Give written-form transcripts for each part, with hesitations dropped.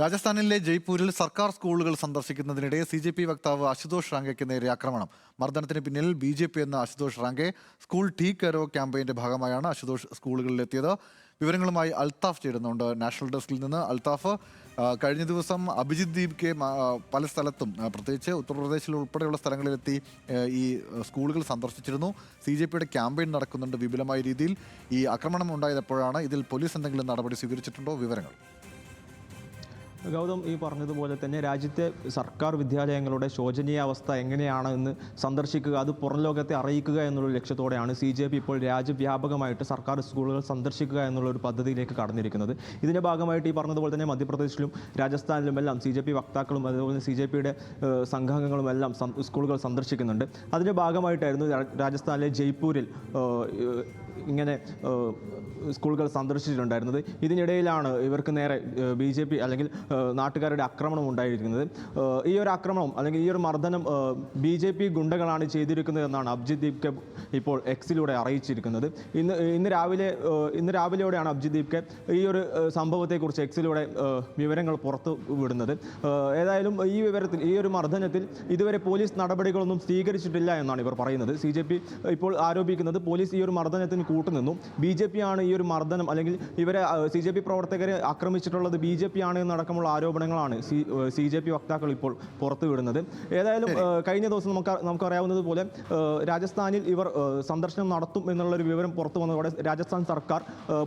രാജസ്ഥാനിലെ ജയ്പൂരിൽ സർക്കാർ സ്കൂളുകൾ സന്ദർശിക്കുന്നതിനിടെ CJP വക്താവ് അശുതോഷ് റാങ്കയ്ക്ക് നേരെ ആക്രമണം. മർദ്ദനത്തിന് പിന്നിൽ BJP എന്ന അശുതോഷ് റാങ്കെ. സ്കൂൾ ടീക്ക് കരോ ക്യാമ്പയിന്റെ ഭാഗമായാണ് അശുതോഷ് സ്കൂളുകളിലെത്തിയത്. വിവരങ്ങളുമായി അൽത്താഫ് ചേരുന്നുണ്ട് നാഷണൽ ഡെസ്കിൽ നിന്ന്. അൽത്താഫ്, കഴിഞ്ഞ ദിവസം അഭിജിത് ദീപ്കെ പല സ്ഥലത്തും, പ്രത്യേകിച്ച് ഉത്തർപ്രദേശിൽ ഉൾപ്പെടെയുള്ള സ്ഥലങ്ങളിലെത്തി ഈ സ്കൂളുകൾ സന്ദർശിച്ചിരുന്നു. CJPയുടെ ക്യാമ്പയിൻ നടക്കുന്നുണ്ട് വിപുലമായ രീതിയിൽ. ഈ ആക്രമണം ഉണ്ടായതെപ്പോഴാണ്? ഇതിൽ പോലീസ് എന്തെങ്കിലും നടപടി സ്വീകരിച്ചിട്ടുണ്ടോ? വിവരങ്ങൾ. ഗൗതം ഈ പറഞ്ഞതുപോലെ തന്നെ രാജ്യത്തെ സർക്കാർ വിദ്യാലയങ്ങളുടെ ശോചനീയാവസ്ഥ എങ്ങനെയാണ് എന്ന് സന്ദർശിക്കുക, അത് പുറം ലോകത്തെ അറിയിക്കുക എന്നുള്ള ലക്ഷ്യത്തോടെയാണ് CJP ഇപ്പോൾ രാജ്യവ്യാപകമായിട്ട് സർക്കാർ സ്കൂളുകൾ സന്ദർശിക്കുക എന്നുള്ള ഒരു പദ്ധതിയിലേക്ക് കടന്നിരിക്കുന്നത്. ഇതിൻ്റെ ഭാഗമായിട്ട് ഈ പറഞ്ഞതുപോലെ തന്നെ മധ്യപ്രദേശിലും രാജസ്ഥാനിലുമെല്ലാം CJP വക്താക്കളും അതുപോലെ CJPയുടെ സംഘാംഗങ്ങളും എല്ലാം സ്കൂളുകൾ സന്ദർശിക്കുന്നുണ്ട്. അതിൻ്റെ ഭാഗമായിട്ടായിരുന്നു രാജസ്ഥാനിലെ ജയ്പൂരിൽ ഇങ്ങനെ സ്കൂളുകൾ സന്ദർശിച്ചിട്ടുണ്ടായിരുന്നത്. ഇതിനിടയിലാണ് ഇവർക്ക് നേരെ BJP അല്ലെങ്കിൽ നാട്ടുകാരുടെ ആക്രമണം ഉണ്ടായിരിക്കുന്നത്. ഈ ഒരു ആക്രമണം അല്ലെങ്കിൽ ഈ ഒരു മർദ്ദനം BJP ഗുണ്ടകളാണ് ചെയ്തിരിക്കുന്നത് എന്നാണ് അഭിജിത് ദീപ്കെ ഇപ്പോൾ എക്സിലൂടെ അറിയിച്ചിരിക്കുന്നത്. ഇന്ന് രാവിലെയോടെയാണ് അഭിജിത് ദീപ്കെ ഈ ഒരു സംഭവത്തെക്കുറിച്ച് എക്സിലൂടെ വിവരങ്ങൾ പുറത്തു വിടുന്നത്. ഏതായാലും ഈ ഒരു മർദ്ദനത്തിൽ ഇതുവരെ പോലീസ് നടപടികളൊന്നും സ്വീകരിച്ചിട്ടില്ല എന്നാണ് ഇവർ പറയുന്നത്. CJP ഇപ്പോൾ ആരോപിക്കുന്നത് പോലീസ് ഈ ഒരു മർദ്ദനത്തിന് കൂട്ടുനിന്നു. BJP ആണ് ഈ ഒരു മർദ്ദനം അല്ലെങ്കിൽ ഇവരെ CJP പ്രവർത്തകരെ ആക്രമിച്ചിട്ടുള്ളത് BJP ആണ് എന്നടക്കമുള്ള ആരോപണങ്ങളാണ് CJP വക്താക്കൾ ഇപ്പോൾ പുറത്തുവിടുന്നത്. ഏതായാലും കഴിഞ്ഞ ദിവസം നമുക്കറിയാവുന്നതുപോലെ രാജസ്ഥാനിൽ ഇവർ സന്ദർശനം നടത്തും എന്നുള്ളൊരു വിവരം പുറത്തു വന്നതോടെ രാജസ്ഥാൻ സർക്കാർ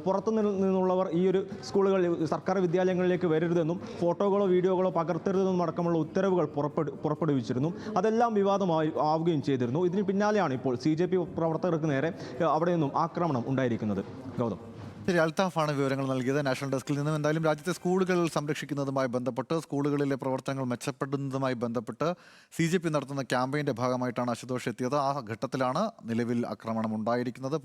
പുറത്തു നിന്നുള്ളവർ ഈ ഒരു സ്കൂളുകൾ സർക്കാർ വിദ്യാലയങ്ങളിലേക്ക് വരരുതെന്നും ഫോട്ടോകളോ വീഡിയോകളോ പകർത്തരുതെന്നും അടക്കമുള്ള ഉത്തരവുകൾ പുറപ്പെടുവിച്ചിരുന്നു. അതെല്ലാം ആവുകയും ചെയ്തിരുന്നു. ഇതിന് പിന്നാലെയാണ് ഇപ്പോൾ CJP പ്രവർത്തകർക്ക് നേരെ അവിടെ നിന്നും ആക്രമണം ഉണ്ടായിരിക്കുന്നത്. ഗൗതം. ശരി, അൽത്താഫാണ് വിവരങ്ങൾ നൽകിയത് നാഷണൽ ഡെസ്കിൽ നിന്നും. എന്തായാലും രാജ്യത്തെ സ്കൂളുകൾ സംരക്ഷിക്കുന്നതുമായി ബന്ധപ്പെട്ട്, സ്കൂളുകളിലെ പ്രവർത്തനങ്ങൾ മെച്ചപ്പെടുന്നതുമായി ബന്ധപ്പെട്ട് CJP നടത്തുന്ന ക്യാമ്പയിന്റെ ഭാഗമായിട്ടാണ് അശുതോഷ് എത്തിയത്. ആ ഘട്ടത്തിലാണ് നിലവിൽ ആക്രമണം ഉണ്ടായിരിക്കുന്നത്.